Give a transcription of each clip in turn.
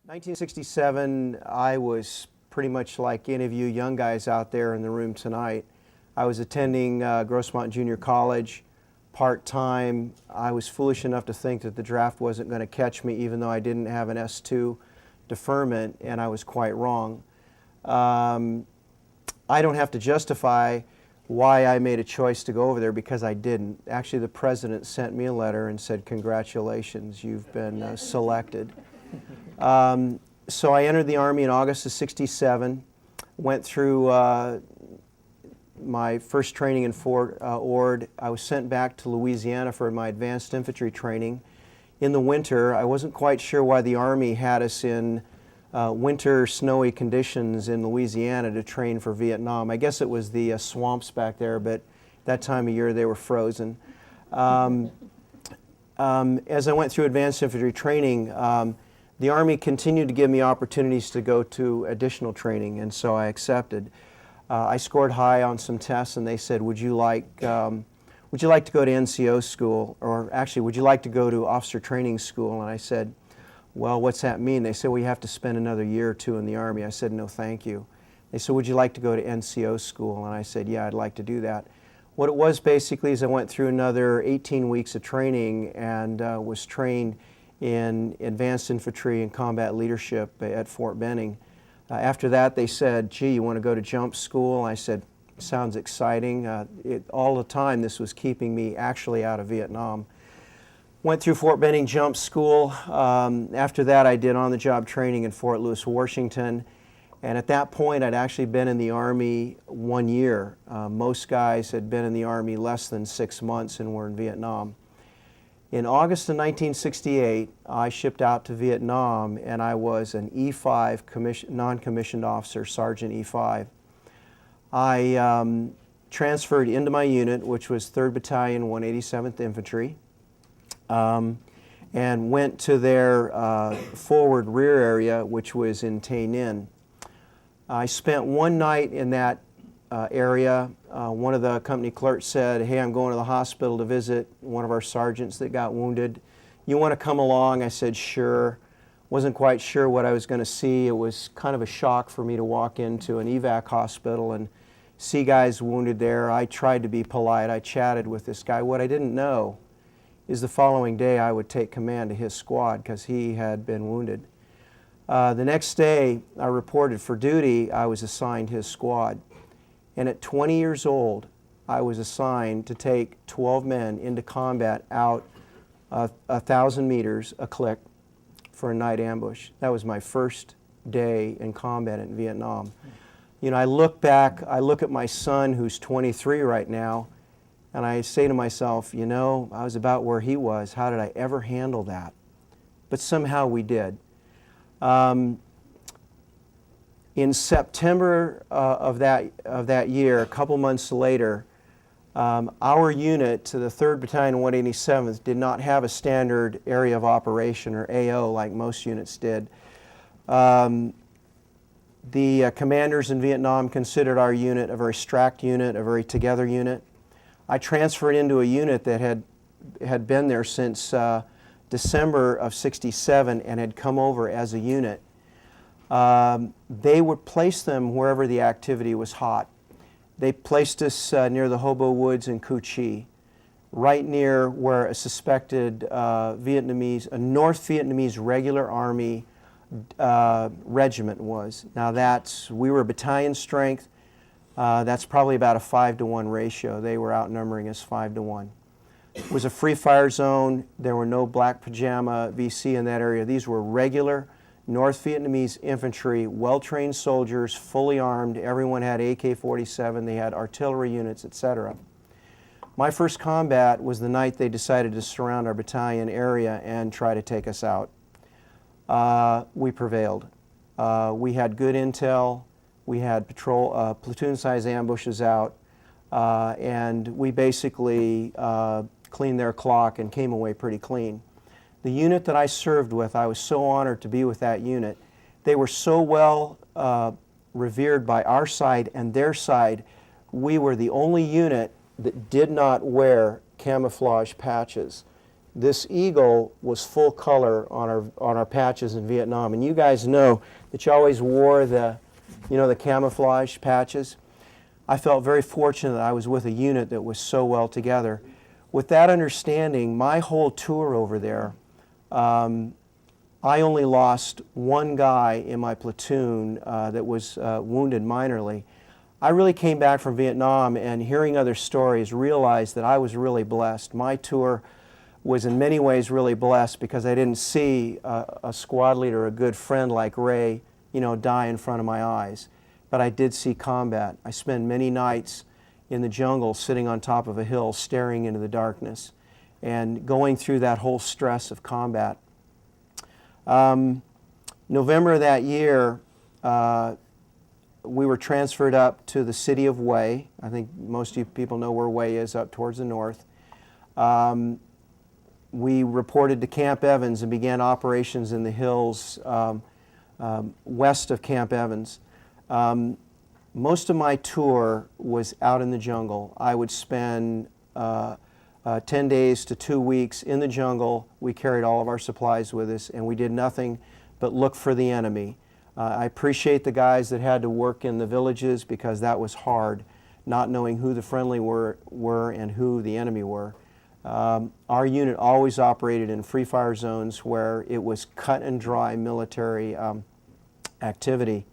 1967, I was pretty much like any of you young guys out there in the room tonight. I was attending Grossmont Junior College part-time. I was foolish enough to think that the draft wasn't going to catch me, even though I didn't have an S2 deferment, and I was quite wrong. I don't have to justify why I made a choice to go over there, because I didn't. Actually, the president sent me a letter and said, "Congratulations, you've been selected." So I entered the Army in August of '67, went through my first training in Fort Ord. I was sent back to Louisiana for my advanced infantry training. In the winter, I wasn't quite sure why the Army had us in winter snowy conditions in Louisiana to train for Vietnam. I guess it was the swamps back there, but that time of year they were frozen. As I went through advanced infantry training, the Army continued to give me opportunities to go to additional training, and so I accepted. I scored high on some tests, and they said, would you like to go to NCO school, or actually, would you like to go to officer training school? And I said, well, what's that mean? They said, well, you have to spend another year or two in the Army. I said, no, thank you. They said, would you like to go to NCO school? And I said, yeah, I'd like to do that. What it was basically is I went through another 18 weeks of training and was trained in advanced infantry and combat leadership at Fort Benning. After that, they said, gee, you want to go to jump school? I said, sounds exciting. All the time, this was keeping me actually out of Vietnam. Went through Fort Benning Jump School. After that, I did on-the-job training in Fort Lewis, Washington. And at that point, I'd actually been in the Army 1 year. Most guys had been in the Army less than 6 months and were in Vietnam. In August of 1968, I shipped out to Vietnam, and I was an E5 non-commissioned officer, Sergeant E5. I transferred into my unit, which was 3rd Battalion, 187th Infantry, and went to their forward rear area, which was in Tay Ninh. I spent one night in that area. One of the company clerks said, hey, I'm going to the hospital to visit one of our sergeants that got wounded. You want to come along? I said, sure. Wasn't quite sure what I was going to see. It was kind of a shock for me to walk into an evac hospital and see guys wounded there. I tried to be polite. I chatted with this guy. What I didn't know is the following day I would take command of his squad because he had been wounded. The next day I reported for duty. I was assigned his squad. And at 20 years old, I was assigned to take 12 men into combat out 1,000 meters a click for a night ambush. That was my first day in combat in Vietnam. You know, I look back, I look at my son who's 23 right now, and I say to myself, you know, I was about where he was. How did I ever handle that? But somehow we did. In September of that year, a couple months later, our unit to the 3rd Battalion, 187th, did not have a standard area of operation, or AO, like most units did. The commanders in Vietnam considered our unit a very strapped unit, a very together unit. I transferred into a unit that had been there since December of '67 and had come over as a unit. They would place them wherever the activity was hot. They placed us near the Hobo Woods in Cu Chi, right near where a suspected North Vietnamese regular army regiment was. Now we were battalion strength. That's probably about a 5-to-1 ratio. They were outnumbering us 5-to-1. It was a free fire zone. There were no black pajama VC in that area. These were regular North Vietnamese infantry, well-trained soldiers, fully armed. Everyone had AK-47, they had artillery units, etc. My first combat was the night they decided to surround our battalion area and try to take us out. We prevailed. We had good intel, we had platoon-size ambushes out, and we basically cleaned their clock and came away pretty clean. The unit that I served with, I was so honored to be with that unit. They were so well revered by our side and their side. We were the only unit that did not wear camouflage patches. this eagle was full color on our patches in Vietnam. And you guys know that you always wore the, the camouflage patches. I felt very fortunate that I was with a unit that was so well together. With that understanding, my whole tour over there, I only lost one guy in my platoon that was wounded minorly. I really came back from Vietnam, and hearing other stories, realized that I was really blessed. My tour was in many ways really blessed because I didn't see a squad leader, a good friend like Ray, die in front of my eyes. But I did see combat. I spent many nights in the jungle sitting on top of a hill staring into the darkness and going through that whole stress of combat. November of that year, we were transferred up to the city of Hue. I think most of you people know where Hue is, up towards the north. We reported to Camp Evans and began operations in the hills west of Camp Evans. Most of my tour was out in the jungle. I would spend 10 days to 2 weeks in the jungle. We carried all of our supplies with us, and we did nothing but look for the enemy. I appreciate the guys that had to work in the villages because that was hard, not knowing who the friendly were and who the enemy were. Our unit always operated in free fire zones where it was cut and dry military activity.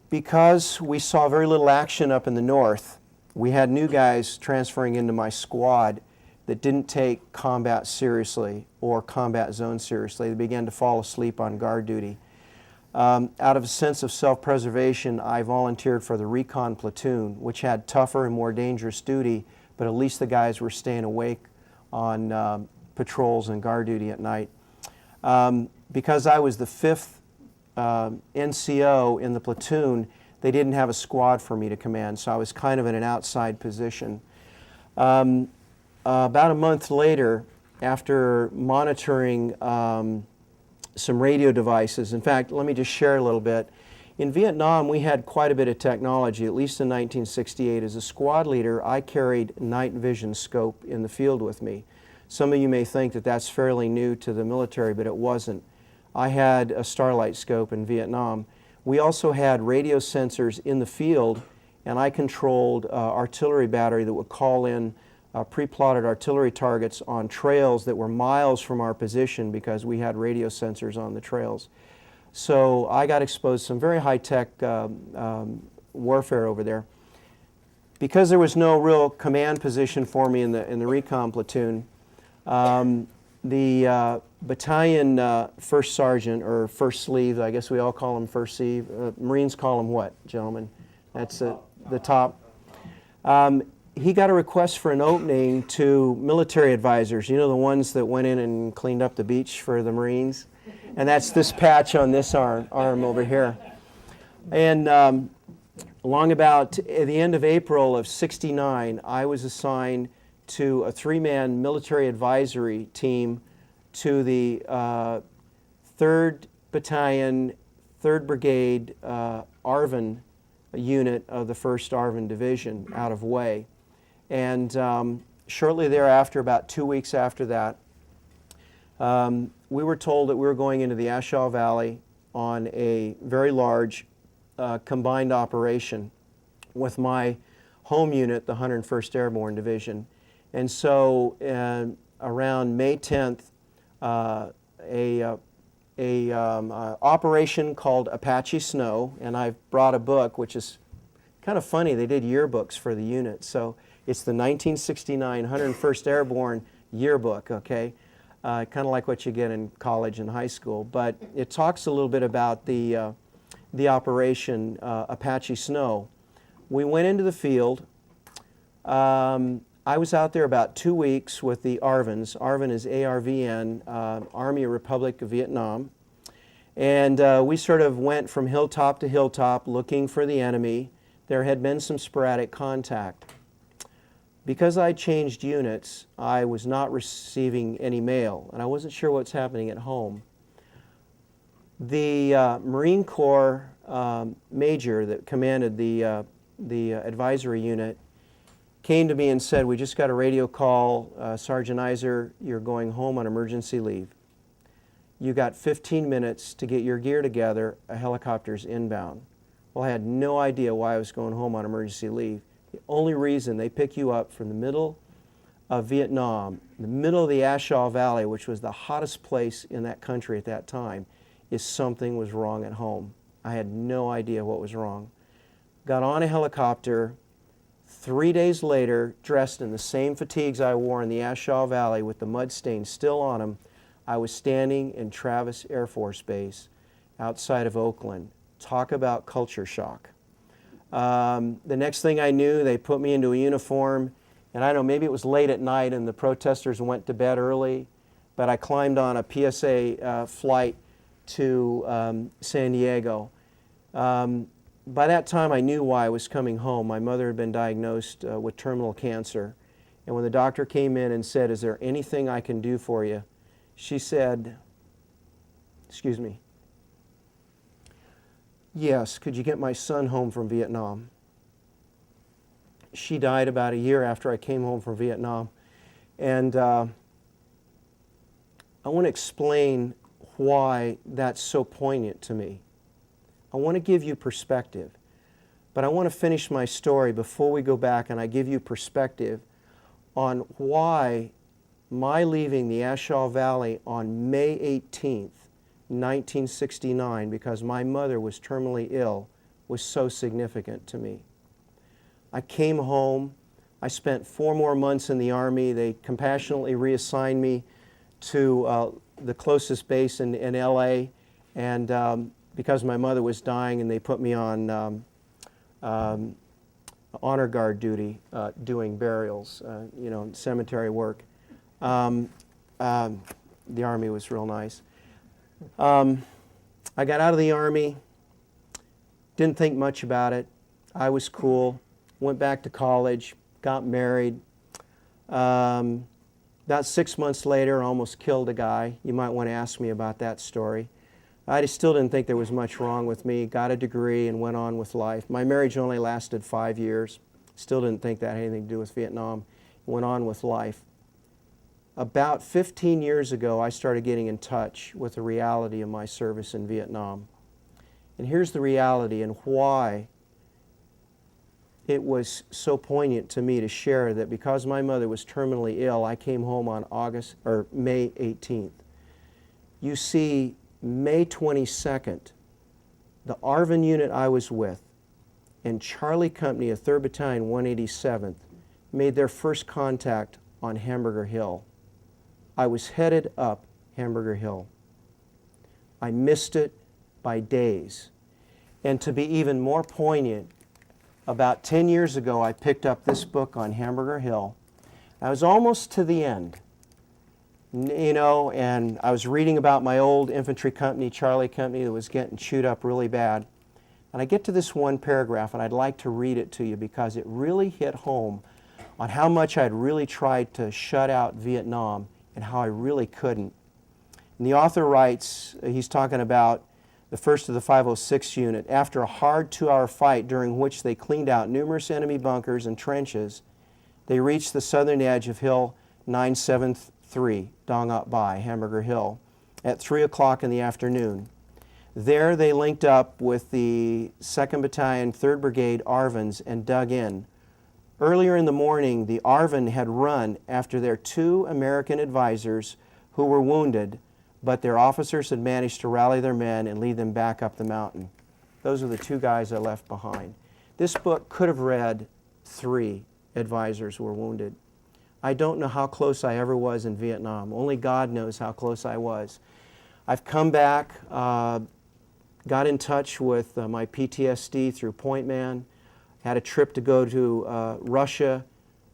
Because we saw very little action up in the north, we had new guys transferring into my squad that didn't take combat seriously or combat zone seriously. They began to fall asleep on guard duty. Out of a sense of self-preservation, I volunteered for the recon platoon, which had tougher and more dangerous duty, but at least the guys were staying awake on patrols and guard duty at night. Because I was the 5th NCO in the platoon, they didn't have a squad for me to command, so I was kind of in an outside position. About a month later, after monitoring some radio devices, in fact, let me just share a little bit. In Vietnam, we had quite a bit of technology, at least in 1968. As a squad leader, I carried night vision scope in the field with me. Some of you may think that that's fairly new to the military, but it wasn't. I had a starlight scope in Vietnam. We also had radio sensors in the field, and I controlled artillery battery that would call in pre-plotted artillery targets on trails that were miles from our position because we had radio sensors on the trails. So I got exposed to some very high-tech warfare over there. Because there was no real command position for me in the recon platoon, the battalion first sergeant, or first sleeve, I guess we all call him first sleeve. Marines call him what, gentlemen? That's the top. He got a request for an opening to military advisors, the ones that went in and cleaned up the beach for the Marines. And that's this patch on this arm over here. And along about the end of April of '69, I was assigned to a 3-man military advisory team to the 3rd Battalion, 3rd Brigade ARVN unit of the 1st ARVN Division out of Hue. And shortly thereafter, about 2 weeks after that, we were told that we were going into the Ashau Valley on a very large combined operation with my home unit, the 101st Airborne Division. And so around May 10th, operation called Apache Snow, and I've brought a book, which is kind of funny. They did yearbooks for the unit. So it's the 1969 101st Airborne yearbook, okay? Kind of like what you get in college and high school. But it talks a little bit about the operation Apache Snow. We went into the field. I was out there about 2 weeks with the ARVNs. ARVN is ARVN, Army Republic of Vietnam. And we sort of went from hilltop to hilltop looking for the enemy. There had been some sporadic contact. Because I changed units, I was not receiving any mail, and I wasn't sure what's happening at home. The Marine Corps major that commanded the advisory unit, came to me and said, "We just got a radio call, Sergeant Iser, you're going home on emergency leave. You got 15 minutes to get your gear together, a helicopter's inbound." Well, I had no idea why I was going home on emergency leave. The only reason they pick you up from the middle of Vietnam, the middle of the A Shau Valley, which was the hottest place in that country at that time, is something was wrong at home. I had no idea what was wrong. Got on a helicopter. 3 days later, dressed in the same fatigues I wore in the A Shau Valley with the mud stains still on them, I was standing in Travis Air Force Base outside of Oakland. Talk about culture shock. The next thing I knew, they put me into a uniform, and I don't know, maybe it was late at night and the protesters went to bed early, but I climbed on a PSA flight to San Diego. By that time, I knew why I was coming home. My mother had been diagnosed with terminal cancer, and when the doctor came in and said, "Is there anything I can do for you?" she said, "Excuse me, yes, could you get my son home from Vietnam?" She died about a year after I came home from Vietnam. And I want to explain why that's so poignant to me. I want to give you perspective. But I want to finish my story before we go back and I give you perspective on why my leaving the A Shau Valley on May 18th, 1969, because my mother was terminally ill, was so significant to me. I came home. I spent 4 more months in the Army. They compassionately reassigned me to the closest base in LA, and because my mother was dying, and they put me on honor guard duty, doing burials, cemetery work. The Army was real nice. I got out of the Army, didn't think much about it. I was cool. Went back to college, got married. About 6 months later, almost killed a guy. You might want to ask me about that story. I just still didn't think there was much wrong with me. Got a degree and went on with life. My marriage only lasted 5 years. Still didn't think that had anything to do with Vietnam. Went on with life. About 15 years ago, I started getting in touch with the reality of my service in Vietnam. And here's the reality and why it was so poignant to me to share that because my mother was terminally ill, I came home on May 18th. You see, May 22nd, the ARVN unit I was with and Charlie Company of 3rd Battalion, 187th, made their first contact on Hamburger Hill. I was headed up Hamburger Hill. I missed it by days. And to be even more poignant, about 10 years ago, I picked up this book on Hamburger Hill. I was almost to the end, and I was reading about my old infantry company, Charlie Company, that was getting chewed up really bad. And I get to this one paragraph, and I'd like to read it to you because it really hit home on how much I'd really tried to shut out Vietnam and how I really couldn't. And the author writes, he's talking about the first of the 506 unit. After a hard 2-hour fight during which they cleaned out numerous enemy bunkers and trenches, they reached the southern edge of Hill 973, Dong Ap Bai, Hamburger Hill, at 3 o'clock in the afternoon. There they linked up with the 2nd Battalion, 3rd Brigade ARVNs and dug in. Earlier in the morning, the ARVN had run after their 2 American advisors who were wounded, but their officers had managed to rally their men and lead them back up the mountain. Those are the 2 guys I left behind. This book could have read 3 advisors were wounded. I don't know how close I ever was in Vietnam. Only God knows how close I was. I've come back, got in touch with my PTSD through Point Man, had a trip to go to Russia.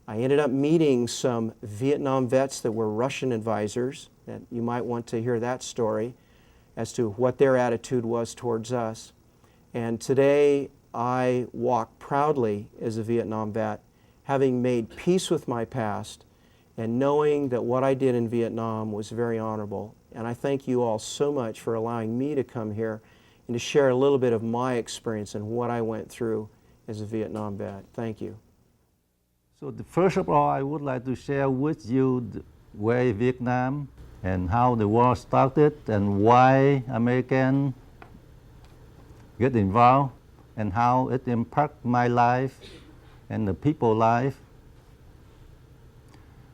I ended up meeting some Vietnam vets that were Russian advisors, that you might want to hear that story as to what their attitude was towards us. And today I walk proudly as a Vietnam vet, having made peace with my past and knowing that what I did in Vietnam was very honorable. And I thank you all so much for allowing me to come here and to share a little bit of my experience and what I went through as a Vietnam vet. Thank you. So first of all, I would like to share with you the way Vietnam and how the war started and why Americans get involved and how it impacted my life and the people's life.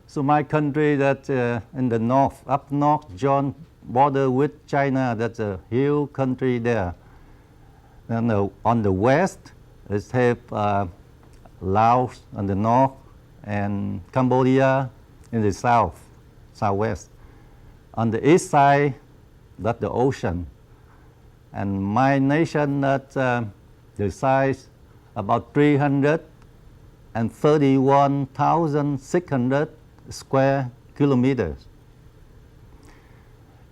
So my country that in the north, up north, joint border with China, that's a huge country there. And on the west, it have Laos on the north and Cambodia in the south, southwest. On the east side, that's the ocean. And my nation, that the size about 331,600 square kilometers.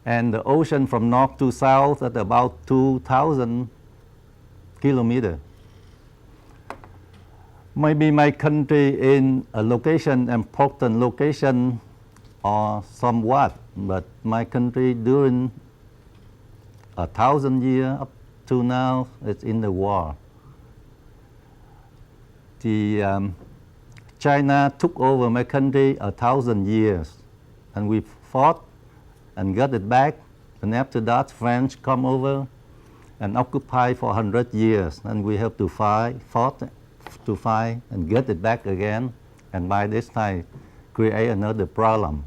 And the ocean from north to south at about 2,000 kilometers. Maybe my country in a location, important location, or somewhat, but my country during 1,000 years up to now, it's in the war. China took over my country 1,000 years, and we fought and got it back. And after that, French come over and occupy for 100 years, and we have to fought to fight and get it back again. And by this time, create another problem.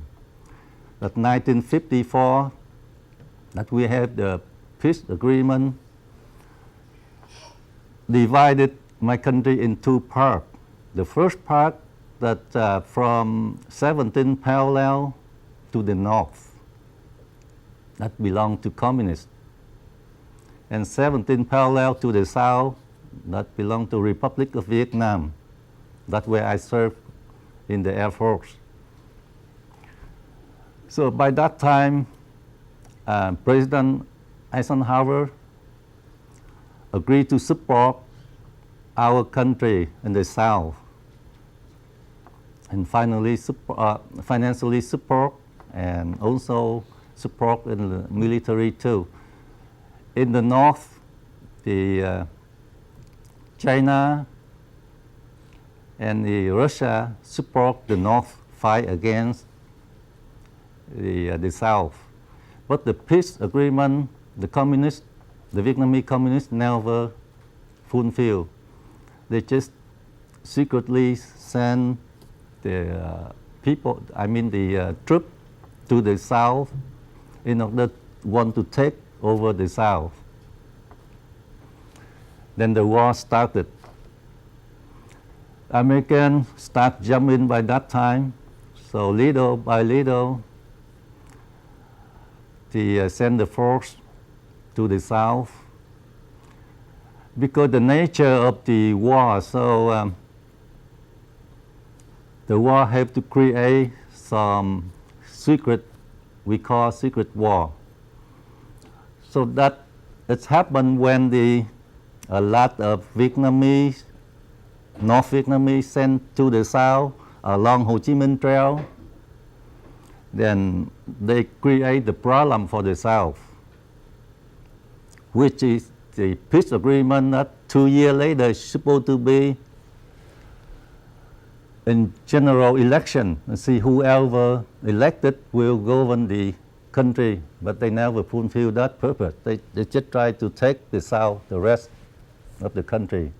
That 1954, that we have the peace agreement, divided my country in two parts. The first part that from 17 parallel to the north, that belonged to communists, and 17 parallel to the south, that belonged to Republic of Vietnam. That's where I served in the Air Force. So by that time, President Eisenhower agreed to support our country in the south, and finally financially support, and also support in the military too. In the north, the China and the Russia support the north fight against the south. But the peace agreement, the Vietnamese communists never fulfill. They just secretly send the troops to the south in order to take over the south. Then the war started. Americans start jumping by that time, so little by little, they send the force to the south. Because the nature of the war, so the war have to create some secret, we call secret war. So that it's happened when a lot of Vietnamese, North Vietnamese sent to the south along Ho Chi Minh Trail. Then they create the problem for the south, which is the peace agreement that 2 years later is supposed to be in general election and see whoever elected will govern the country, but they never fulfill that purpose. They just try to take the south, the rest of the country.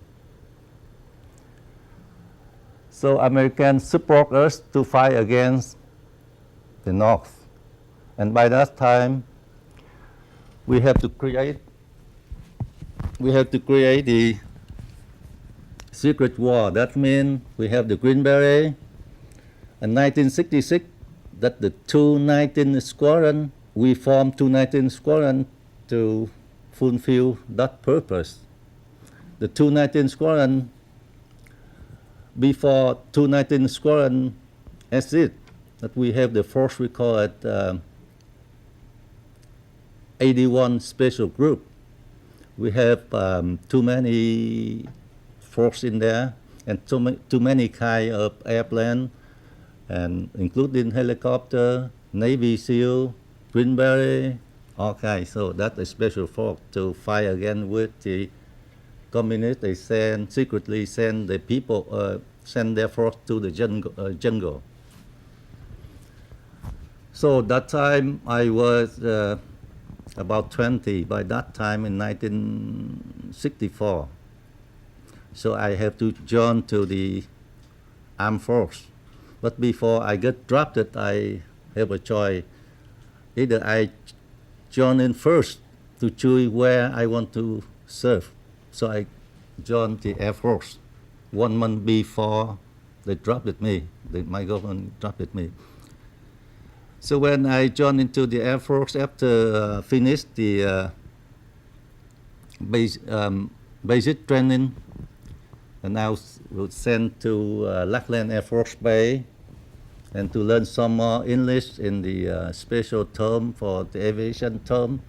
So Americans support us to fight against the north. And by that time, we have to create the secret war. That means we have the Green Beret. In 1966, that the 219 Squadron, we formed 219 Squadron to fulfill that purpose. The 219 Squadron, before 219 Squadron exit, that we have the force, we call it 81 Special Group. We have too many force in there, and too many kind of airplane, and including helicopter, Navy SEAL, Green Beret, all kinds. So that's a special force to fight again with the communists. They secretly send the people, send their force to the jungle. So that time I was about 20 by that time in 1964. So I have to join to the armed force. But before I get drafted, I have a choice. Either I join in first to choose where I want to serve. So I joined the Air Force 1 month before they drafted me. My government drafted me. So when I joined into the Air Force after finished the basic training, and I was sent to Lackland Air Force Base and to learn some more English in the special term for the aviation term.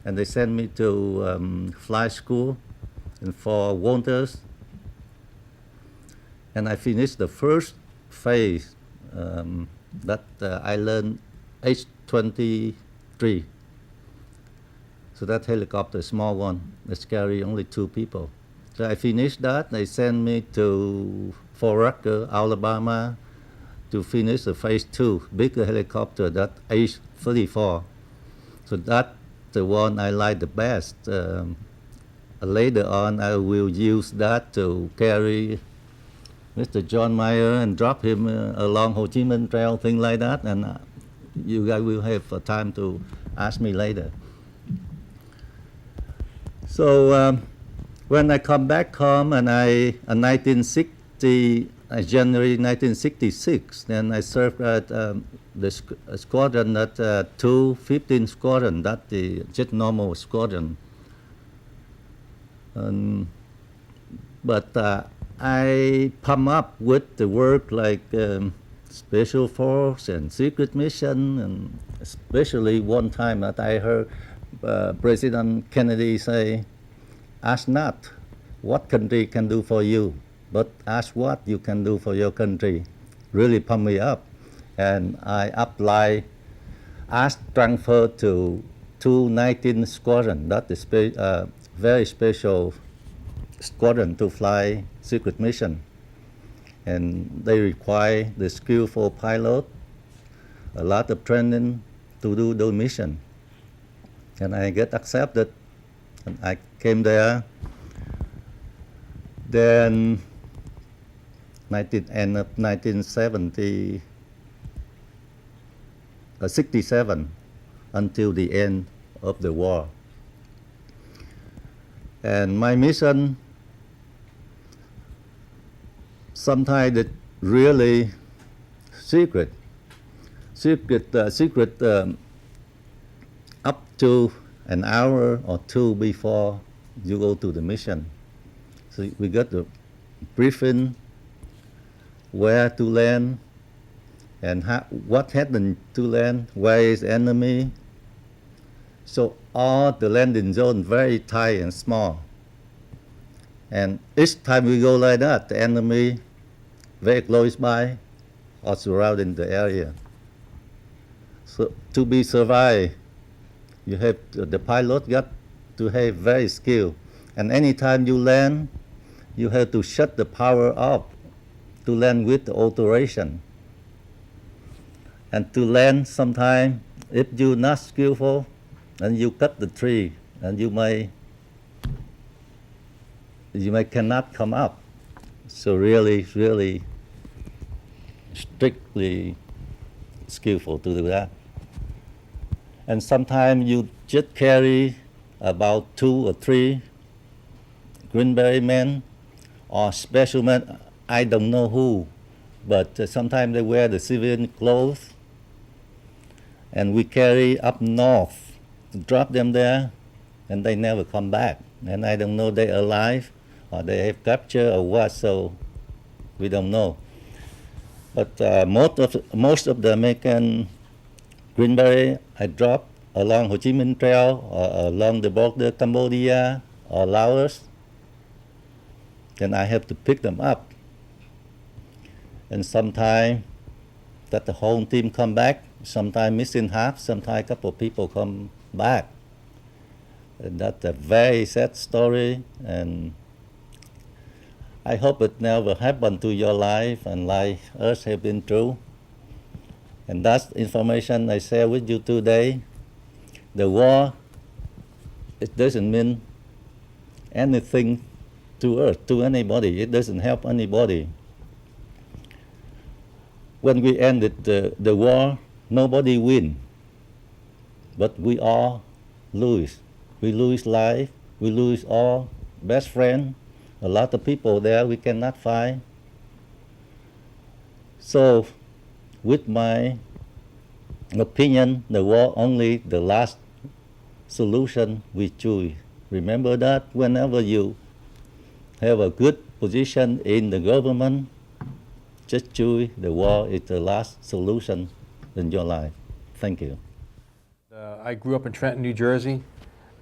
And they sent me to fly school in Fort Walters. And I finished the first phase that I learned H-23. So that helicopter, small one, that carry only 2 people. So I finished that. They sent me to Fort Rucker, Alabama, to finish the phase 2, bigger helicopter, that H-34. So that's the one I like the best. Later on, I will use that to carry Mr. John Mayer and drop him along Ho Chi Minh Trail, things like that. And you guys will have time to ask me later. So when I come back home, and in January 1966, then I served at the squadron at 215 Squadron, that's the jet normal squadron. But I pump up with the work like special force and secret mission, and especially one time that I heard President Kennedy say, "Ask not what country can do for you, but ask what you can do for your country." Really pumped me up, and I applied, asked transfer to 219 Squadron. That's the very special squadron to fly secret mission, and they require the skillful pilot, a lot of training to do those missions. And I get accepted, and I came there. Then end of 1967 until the end of the war. And my mission sometimes it's really secret up to an hour or 2 before you go to the mission. So we got the briefing, where to land, and what happened to land, where is enemy. So all the landing zone very tight and small. And each time we go like that, the enemy very close by or surrounding the area. So to be survive, you have the pilot got to have very skill. And anytime you land, you have to shut the power off to land with the alteration. And to land sometime, if you're not skillful, and you cut the tree, and you may cannot come up. So really strictly skillful to do that. And sometimes you just carry about 2 or 3 Greenberry men or special men, I don't know who, but sometimes they wear the civilian clothes, and we carry up north, drop them there, and they never come back. And I don't know they're alive or they have captured or what, so we don't know. But most of the American Greenberry I drop along Ho Chi Minh Trail or along the border Cambodia or Laos. Then I have to pick them up. And sometimes that the whole team come back, sometimes missing half, sometimes a couple of people come back. And that's a very sad story. And I hope it never happened to your life and like us have been through. And that's information I share with you today. The war, it doesn't mean anything to us, to anybody. It doesn't help anybody. When we ended the war, nobody win, but we all lose. We lose life, we lose all best friend, a lot of people there we cannot find. So, with my opinion, the war only the last solution we choose. Remember that whenever you have a good position in the government, just choose the war is the last solution in your life. Thank you. I grew up in Trenton, New Jersey,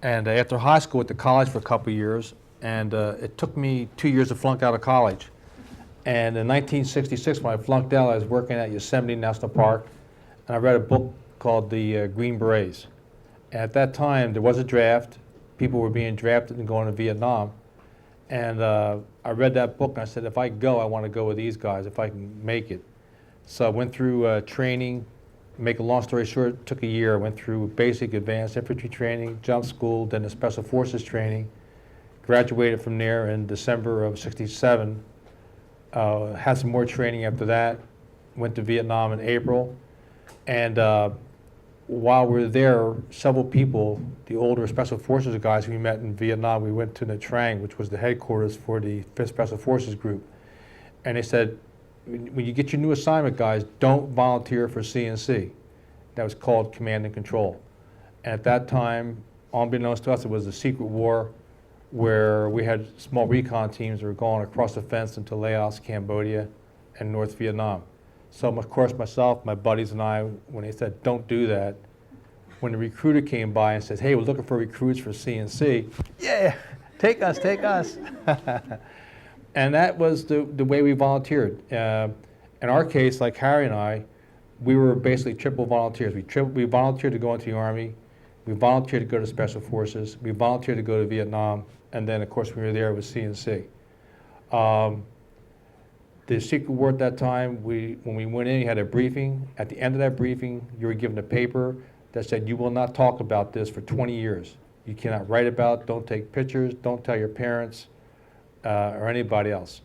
and after high school went to college for a couple of years, and it took me 2 years to flunk out of college. And in 1966, when I flunked out, I was working at Yosemite National Park, and I read a book called The Green Berets. At that time, there was a draft. People were being drafted and going to Vietnam. And I read that book, and I said, if I go, I want to go with these guys, if I can make it. So I went through training. Make a long story short, it took a year. I went through basic advanced infantry training, jump school, then the special forces training. Graduated from there in December of '67. Had some more training after that. Went to Vietnam in April. And while we were there, several people, the older special forces guys we met in Vietnam, we went to Nha Trang, which was the headquarters for the 5th Special Forces Group. And they said, when you get your new assignment, guys, don't volunteer for CNC. That was called Command and Control. And at that time, unbeknownst to us, it was a secret war where we had small recon teams that were going across the fence into Laos, Cambodia, and North Vietnam. So, of course, myself, my buddies, and I, when they said, don't do that, when the recruiter came by and said, hey, we're looking for recruits for CNC, yeah, take us, take us. And that was the way we volunteered. In our case, like Harry and I, we were basically triple volunteers. We volunteered to go into the Army, we volunteered to go to Special Forces, we volunteered to go to Vietnam, and then, of course, we were there with CNC. The secret war at that time, when we went in, you had a briefing. At the end of that briefing, you were given a paper that said, you will not talk about this for 20 years. You cannot write about it, don't take pictures, don't tell your parents or anybody else.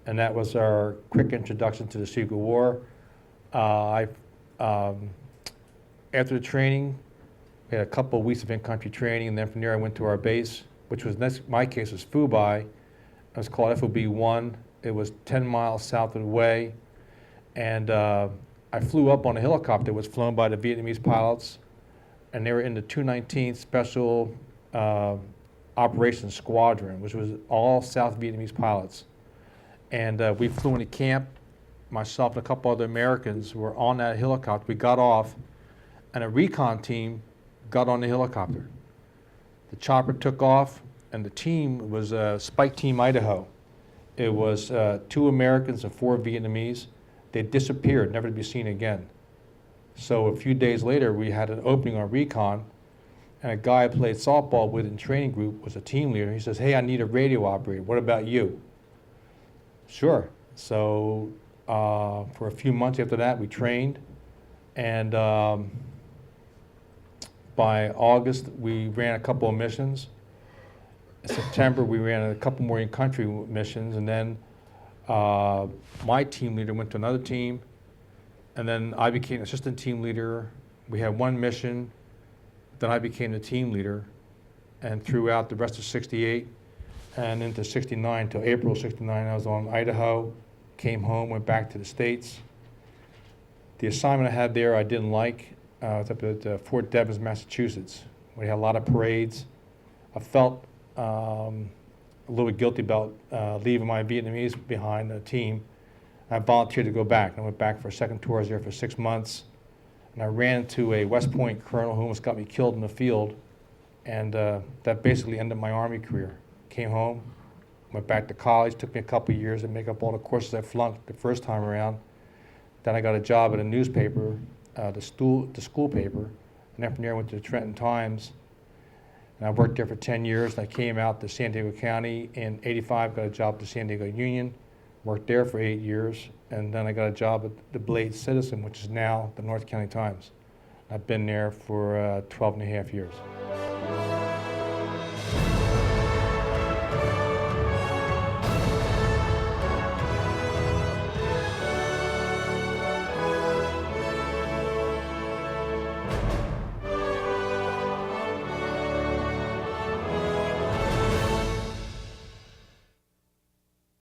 And that was our quick introduction to the secret war. After the training, we had a couple of weeks of in-country training, and then from there I went to our base, which was, in my case, was Phu Bai. It was called FOB-1. It was 10 miles south of the way, and I flew up on a helicopter that was flown by the Vietnamese pilots, and they were in the 219th Special Operations Squadron, which was all South Vietnamese pilots. And we flew into camp. Myself and a couple other Americans were on that helicopter. We got off, and a recon team got on the helicopter. The chopper took off, and the team was Spike Team Idaho. It was 2 Americans and 4 Vietnamese. They disappeared, never to be seen again. So a few days later, we had an opening on recon, and a guy I played softball with in training group was a team leader. He says, hey, I need a radio operator. What about you? Sure. So for a few months after that, we trained, and by August, we ran a couple of missions. In September, we ran a couple more in-country missions, and then my team leader went to another team, and then I became assistant team leader. We had one mission, then I became the team leader, and throughout the rest of '68 and into '69 till April '69, I was on Idaho, came home, went back to the States. The assignment I had there I didn't like. I was up at Fort Devens, Massachusetts. We had a lot of parades. I felt a little bit guilty about leaving my Vietnamese behind the team. I volunteered to go back. I went back for a second tour. I was there for 6 months. And I ran into a West Point colonel who almost got me killed in the field. And that basically ended my Army career. Came home, went back to college. Took me a couple of years to make up all the courses I flunked the first time around. Then I got a job at a newspaper, the school paper. And then from there I went to the Trenton Times. And I worked there for 10 years. And I came out to San Diego County in '85, got a job at the San Diego Union, worked there for 8 years, and then I got a job at the Blade Citizen, which is now the North County Times. I've been there for 12 and a half years.